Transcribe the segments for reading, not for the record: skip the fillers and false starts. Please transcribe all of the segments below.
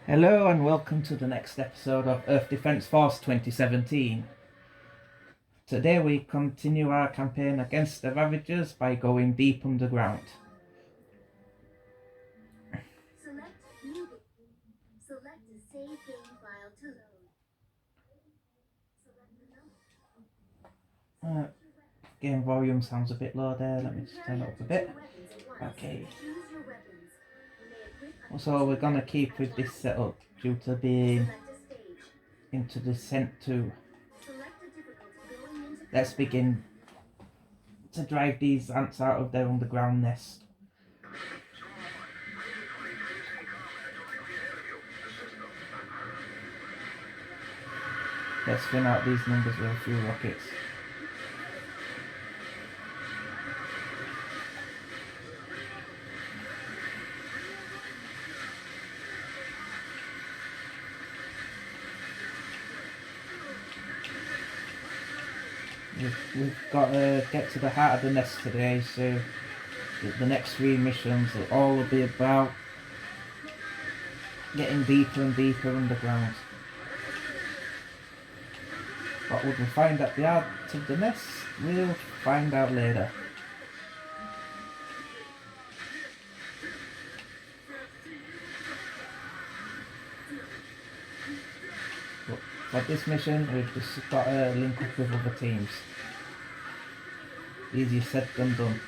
Hello and welcome to the next episode of Earth Defence Force 2017. Today we continue our campaign against the Ravagers by going deep underground. Select new. Select a save game file to load. Game volume sounds a bit low there, let me just turn it up a bit. Okay. So we're gonna keep with this setup due to being into Descent 2. Let's begin to drive these ants out of their underground nest. Let's thin out these numbers with a few rockets. We've got to get to the heart of the nest today, so the next 3 missions will all be about getting deeper and deeper underground. What would we find at the heart of the nest? We'll find out later. But for this mission, we've just got to link up with other teams. Easier said than done.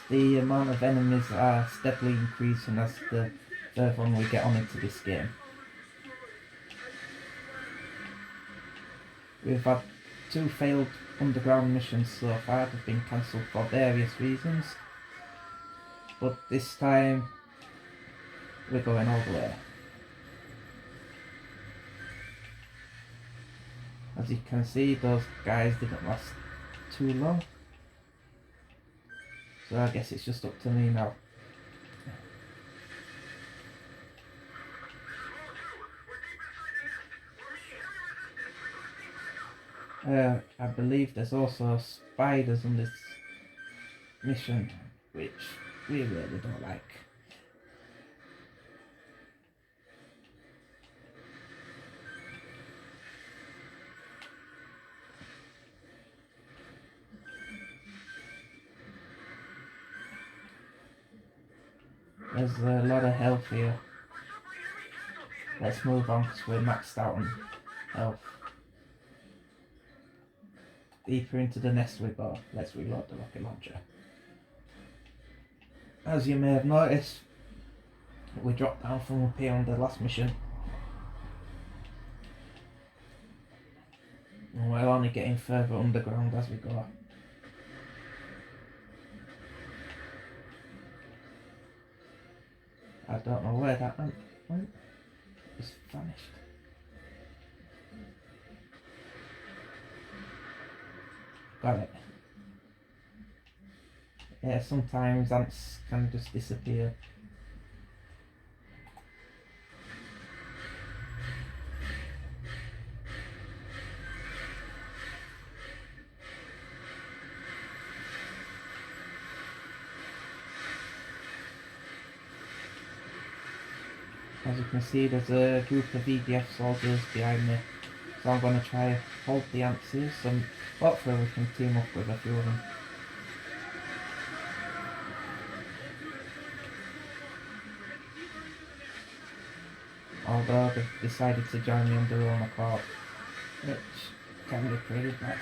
The amount of enemies are steadily increasing as the further on we get on into this game. We've had 2 failed underground missions so far that have been cancelled for various reasons, but this time we're going all the way. As you can see, those guys didn't last too long, so I guess it's just up to me now. I believe there's also spiders on this mission, which we really don't like. There's a lot of health here. Let's move on because we're maxed out on health. Deeper into the nest we go. Let's reload the rocket launcher. As you may have noticed, we dropped down from up here on the last mission. And we're only getting further underground as we go. I don't know where that went. It's vanished. Got it. Yeah, sometimes ants can just disappear. As you can see, there's a group of EDF soldiers behind me, so I'm going to try to hold the ants here, so hopefully we can team up with a few of them. Although they've decided to join me on their own accord, which can be pretty bad.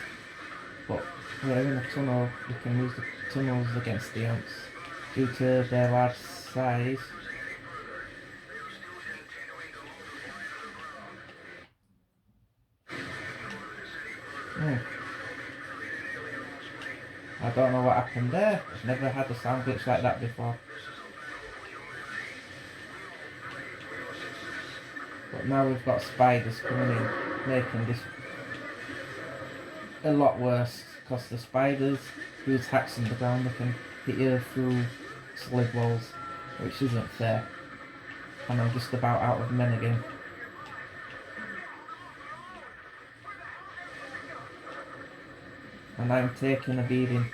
But we're in a tunnel, we can use the tunnels against the ants. Due to their large size, I don't know what happened there. I've never had a sound glitch like that before. But now we've got spiders coming in, making this a lot worse, because the spiders use hacks in the ground, they can hit you through solid walls, which isn't fair. And I'm just about out of men again. And I'm taking a beating.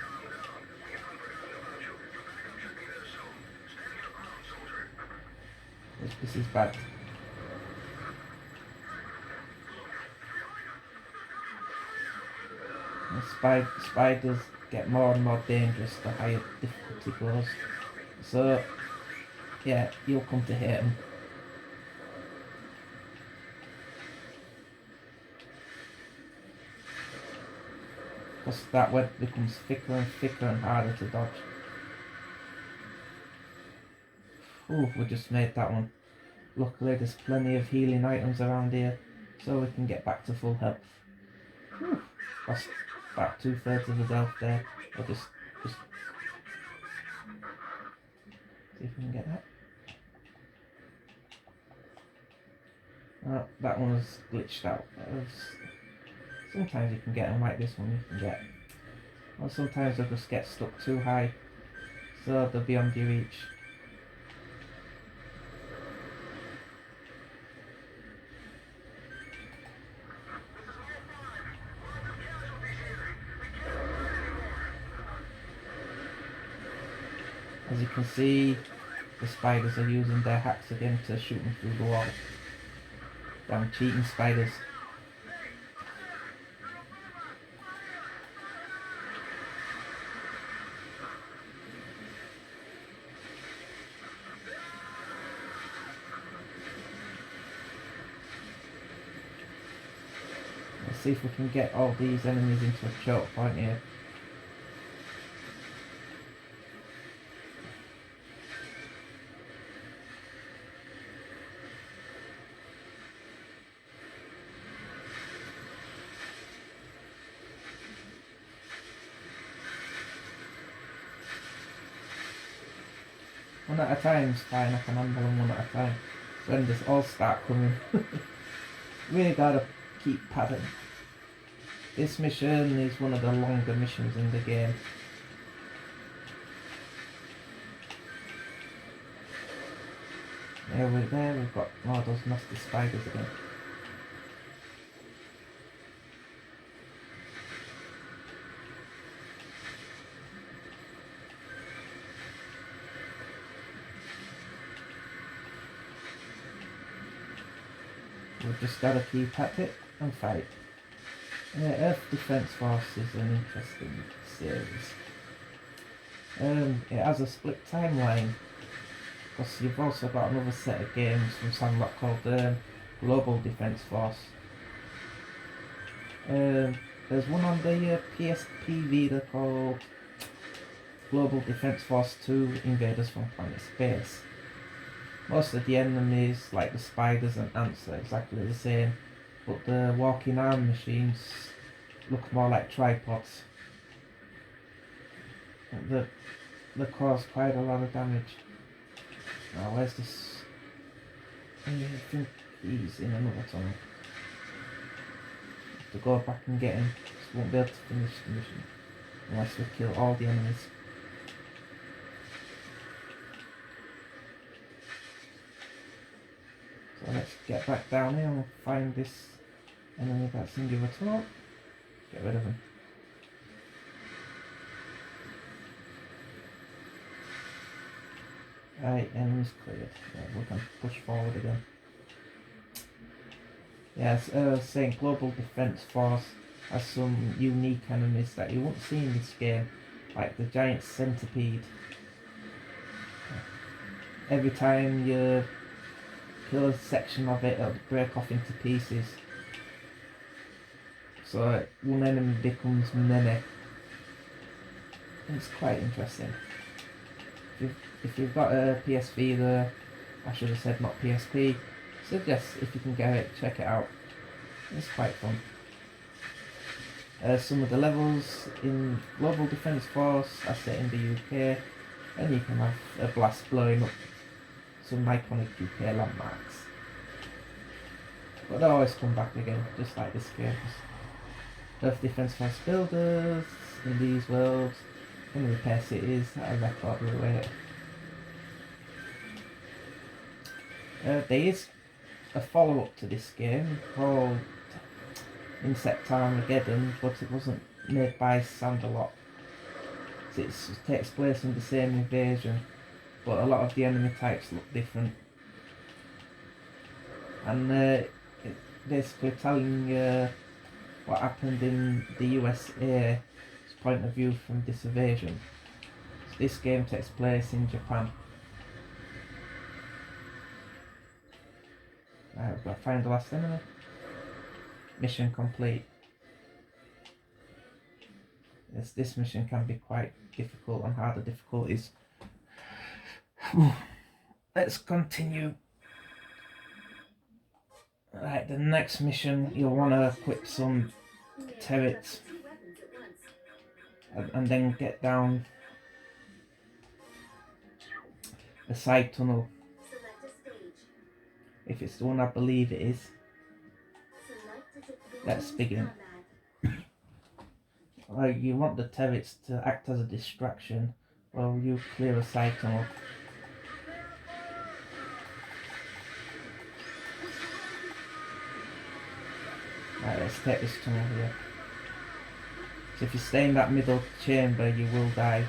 This is bad. And spiders get more and more dangerous the higher difficulty goes. So, yeah, you'll come to hate them. Because that web becomes thicker and thicker and harder to dodge. Ooh, we just made that one. Luckily there's plenty of healing items around here, so we can get back to full health. Whew. Lost about 2/3 of his health there. I'll just see if we can get that. Oh, that one was glitched out. Sometimes you can get them like this one you can get. Or sometimes they'll just get stuck too high, so they're beyond your reach. As you can see, the spiders are using their hacks again to shoot them through the wall. Damn cheating spiders. Let's see if we can get all these enemies into a choke point here. One at a time is fine, I can handle them one at a time. So when they all start coming, really gotta keep padding. This mission is one of the longer missions in the game. There we've got more of those nasty spiders again. We've just gotta keep at it and fight. Earth Defense Force is an interesting series. It has a split timeline, because you've also got another set of games from Sandrock called Global Defense Force. There's one on the PSP Vita called Global Defense Force 2 Invaders from Planet Space. Most of the enemies, like the spiders and ants, are exactly the same, but the walking arm machines look more like tripods. They cause quite a lot of damage. Now, where's this? I think he's in another tunnel. Have to go back and get him. Just won't be able to finish the mission unless we kill all the enemies. So let's get back down here and find this enemy that's in the other tunnel. Get rid of him. Right, enemies cleared. Yeah, we can push forward again. Yes, I was saying Global Defense Force has some unique enemies that you won't see in this game, like the giant centipede. Every time you kill a section of it, it'll break off into pieces. So one enemy becomes many. It's quite interesting. If you've got a PS Vita, I should have said not PSP, suggest if you can get it, check it out. It's quite fun. Some of the levels in Global Defense Force are set in the UK, and you can have a blast blowing up some iconic UK landmarks. But they always come back again, just like this game. Earth Defense Force builders in these worlds can repair cities at a record rate. There is a follow-up to this game called Insect Armageddon, but it wasn't made by Sandalot. It takes place in the same invasion, but a lot of the enemy types look different. And it's basically telling what happened in the USA's point of view from this invasion. So this game takes place in Japan. Right, we've got to find the last enemy. Mission complete. Yes, this mission can be quite difficult on harder difficulties. Let's continue. Right, the next mission you'll want to equip some turrets and then get down a side tunnel. If it's the one I believe it is. Let's begin. You want the turrets to act as a distraction while you clear a side tunnel. Right, let's take this tunnel here. So if you stay in that middle chamber, you will die.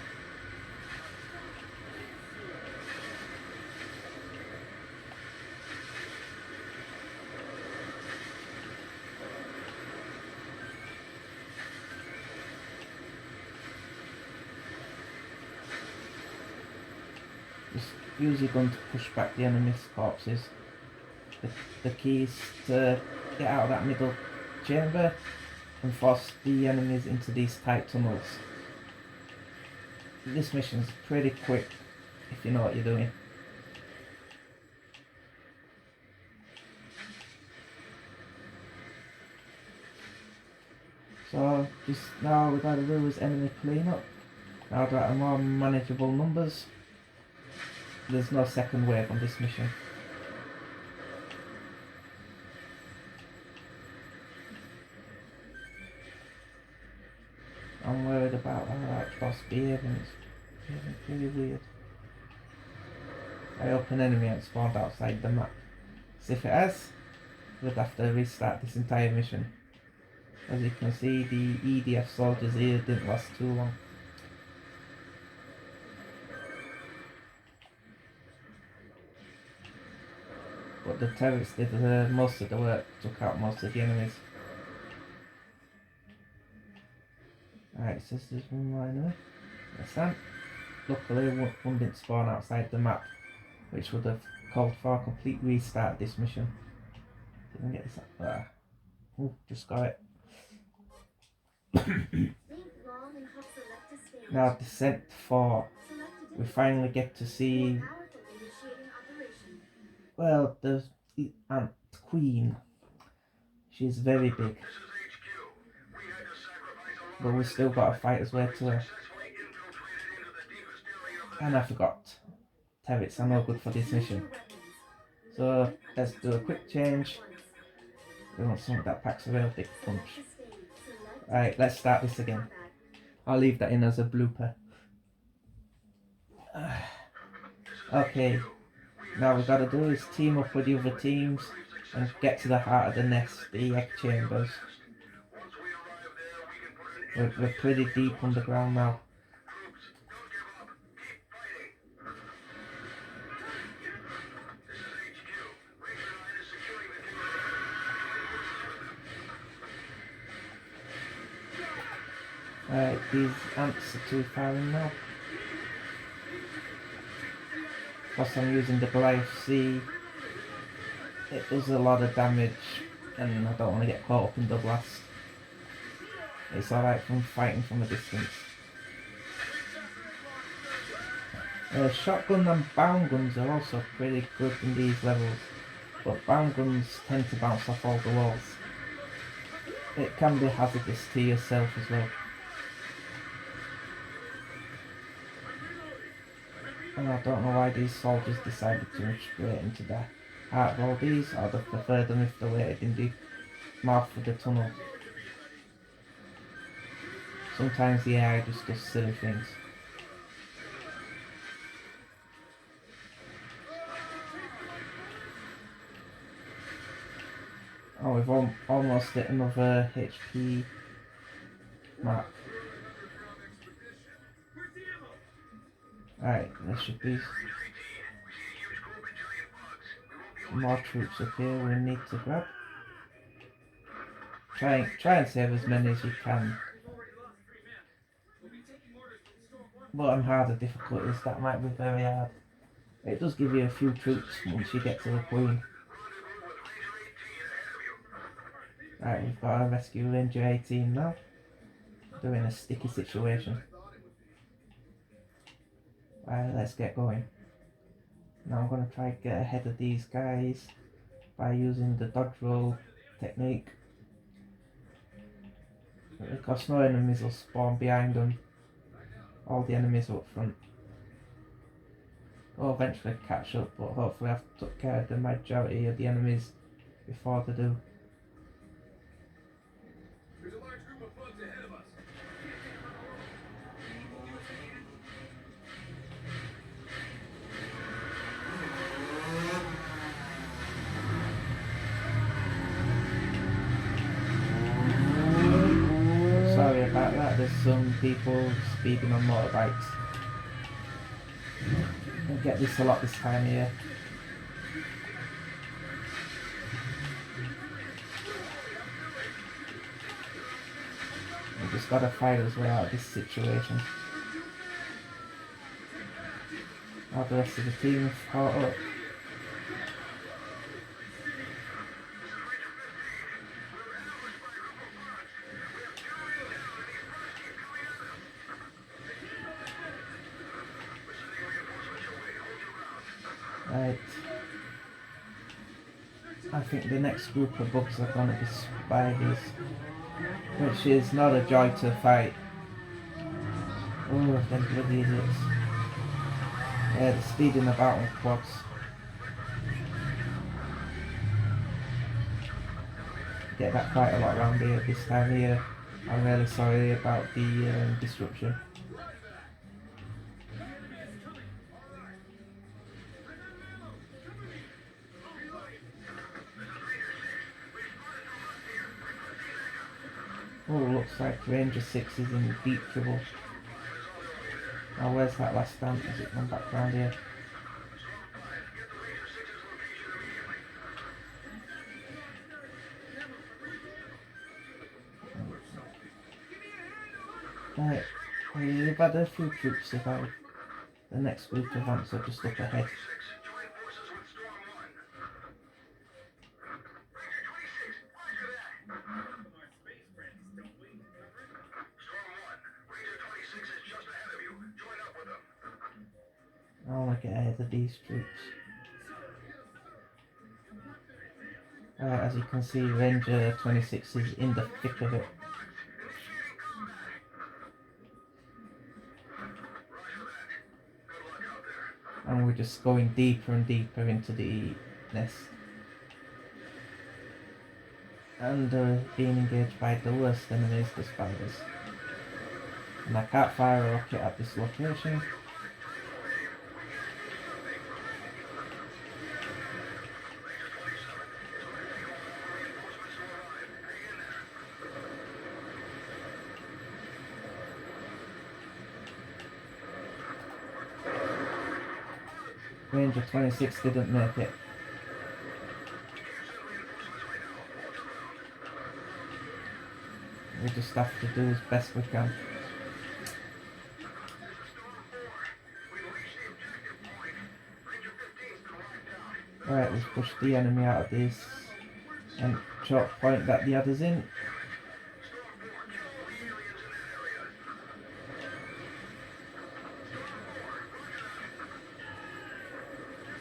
Just use your gun to push back the enemy's corpses. The key is to get out of that middle chamber and force the enemies into these tight tunnels. This mission is pretty quick if you know what you're doing. So just now we've got to do is enemy cleanup. Now that are more manageable numbers. There's no second wave on this mission. I'm worried about that boss behaving. It's really weird. I hope an enemy hasn't spawned outside the map. So if it has, we'd have to restart this entire mission. As you can see, the EDF soldiers here didn't last too long. But the terrorists did most of the work, took out most of the enemies. Alright, so there's one more enemy. That's that. Luckily, one didn't spawn outside the map, which would have called for a complete restart of this mission. Didn't get this up there. Oh, just got it. Now, Descent 4. We finally get to see, well, the Ant Queen. She's very big. But we still got to fight his way to her. And I forgot. Turrets are no good for this mission. So let's do a quick change. We want something that packs a real big punch. Right, let's start this again. I'll leave that in as a blooper. Okay, now we've got to do is team up with the other teams and get to the heart of the nest, the egg chambers. We're pretty deep underground now. Right, these ants are too far in now. Plus I'm using the Goliath C. It does a lot of damage and I don't want to get caught up in the blast. It's alright from fighting from a distance. Shotgun and bound guns are also pretty good in these levels, but bound guns tend to bounce off all the walls. It can be hazardous to yourself as well. And I don't know why these soldiers decided to run straight into the heart of all these. I'd have preferred them if they waited in the mouth of the tunnel. Sometimes the AI just does silly things. Oh, we've almost hit another HP mark. Right, there should be more troops up here we need to grab. try and save as many as you can. But on harder difficulties, that might be very hard. It does give you a few troops once you get to the Queen. Right, we've got a Rescue Ranger 18 now. They're in a sticky situation. Right, let's get going. Now I'm going to try to get ahead of these guys by using the dodge roll technique. Because no enemies will spawn behind them. All the enemies up front. I'll eventually catch up, but hopefully I've took care of the majority of the enemies before they do. There's a large group of bugs ahead of us. Sorry about that, there's some people speeding on motorbikes. I get this a lot this time of year. We just gotta fight us way out of this situation. All the rest of the team have caught up. Right. I think the next group of bugs are gonna be spiders, which is not a joy to fight. Oh, them bloody idiots. Yeah, they're speeding about on quads. Get that quite a lot around here this time of year. I'm really sorry about the disruption. Oh, looks like Ranger 6 is in deep trouble. Now where's that last stand? Has it gone back round here? Right, we've had a few troops survive. The next group of ants are just up ahead. I want to get ahead of these troops. As you can see, Ranger 26 is in the thick of it. And we're just going deeper and deeper into the nest. And being engaged by the worst enemies, the spiders. And I can't fire a rocket at this location. Ranger 26 didn't make it. We just have to do as best we can. Right, we've pushed the enemy out of this and choke point that the others in.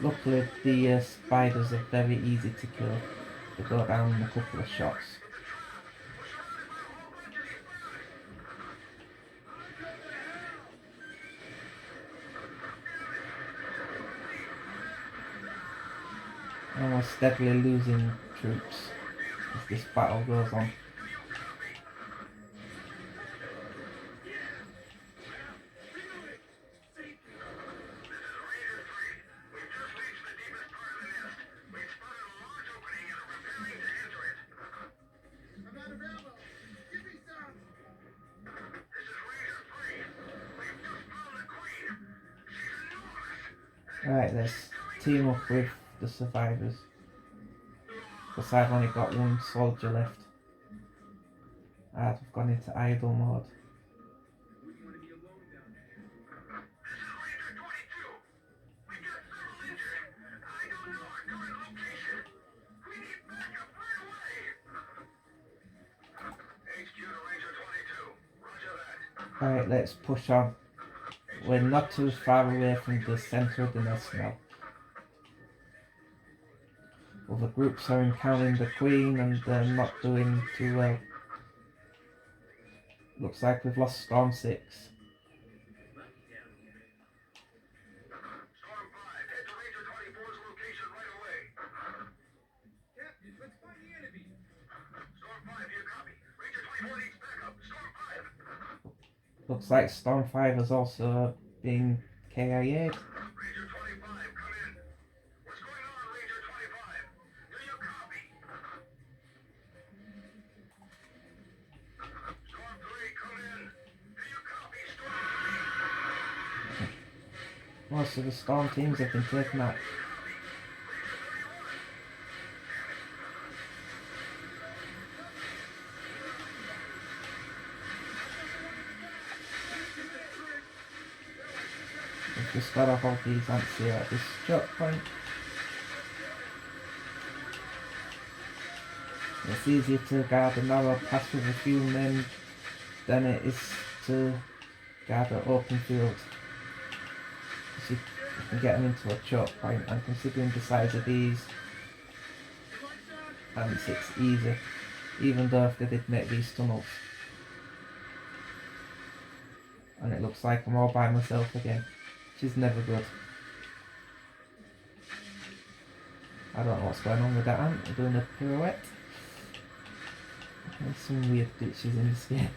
Luckily the spiders are very easy to kill. They go down in a couple of shots. And we're steadily losing troops as this battle goes on. Right, let's team up with the survivors. Because I've only got one soldier left. I've gone into idle mode. Wouldn't want to be alone down there. This is Ranger 22. We've got several injured. I don't know our current location. We need backup right away. HQ to Ranger 22. Roger that. Alright, let's push on. We're not too far away from the centre of the nest now. Other groups are encountering the Queen and they're not doing too well. Looks like we've lost Storm 6. Lucky down here. Storm 5, head to Ranger 24's location right away. Captain, let's find the enemy. Storm 5, here copy. Ranger 24 needs backup. Storm 5. Looks like Storm 5 has also been KIA'd. Ranger 25, come in. What's going on, Ranger 25? Do you copy? Storm 3, come in. Do you copy, Storm 3? Most of the Storm teams have been taken out. We've just got to hold these ants here at this choke point. It's easier to guard a narrow path with a few men than it is to guard an open field. You can get them into a choke point, and considering the size of these ants, it's easy, even though if they did make these tunnels. And it looks like I'm all by myself again, which is never good. I don't know what's going on with that ant. I'm doing a pirouette. There's some weird glitches in this game.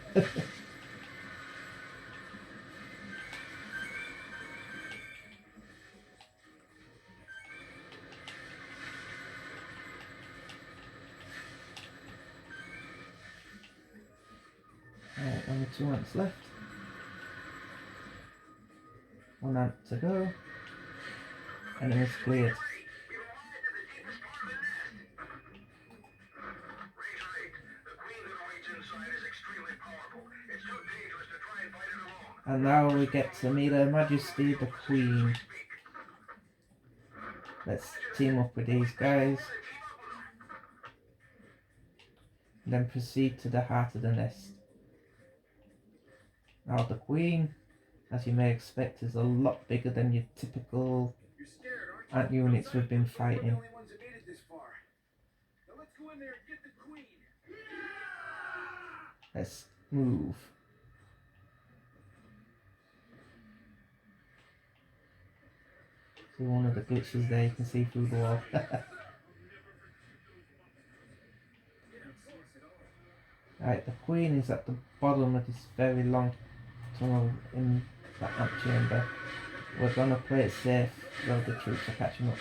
Alright, only 2 ants left. 1 ant to go. Enemy's cleared. We've arrived at the deepest part of the nest. Ranger 8, the Queen that awaits inside is extremely powerful. It's too dangerous to try and fight it alone. And now we get to meet Her Majesty the Queen. Let's team up with these guys. And then proceed to the heart of the nest. Now the Queen, as you may expect, is a lot bigger than your typical You're scared, aren't ant units we've been you? We're the fighting. only ones that made it this far. Now let's go in there and get the Queen. Let's move. See one of the glitches there, you can see through the wall. Right, the Queen is at the bottom of this very long tunnel in that ant chamber. We're gonna play it safe while the troops are catching up.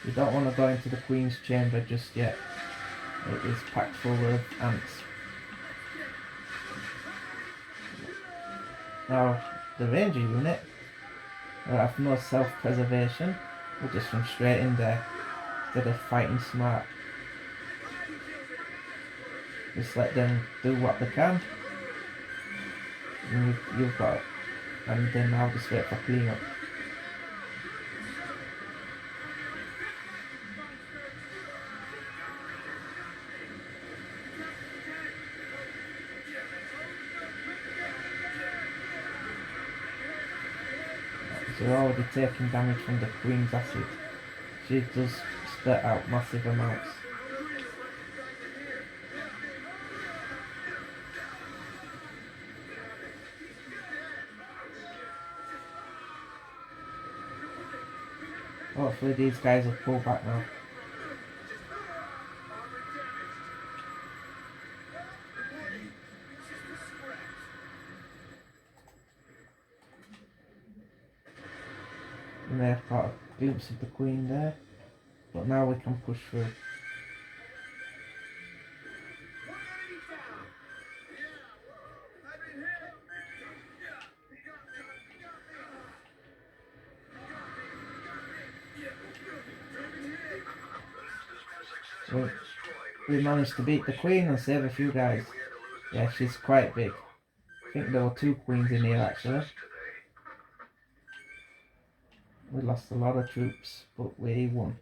You don't want to go into the Queen's chamber just yet. It is packed full of ants. Now, the Ranger unit will have no self-preservation. We'll just run straight in there instead of fighting smart. Just let them do what they can. And you've got it. And then I'll just wait for cleanup. So we're already taking damage from the Queen's acid. She does spit out massive amounts. Hopefully these guys will pull back now. We may have got a glimpse of the Queen there, but now we can push through. But we managed to beat the Queen and save a few guys. Yeah, she's quite big. I think there were 2 queens in here actually. We lost a lot of troops, but we won.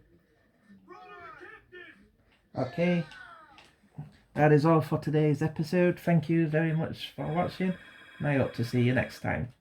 Okay, that is all for today's episode. Thank you very much for watching, and I hope to see you next time.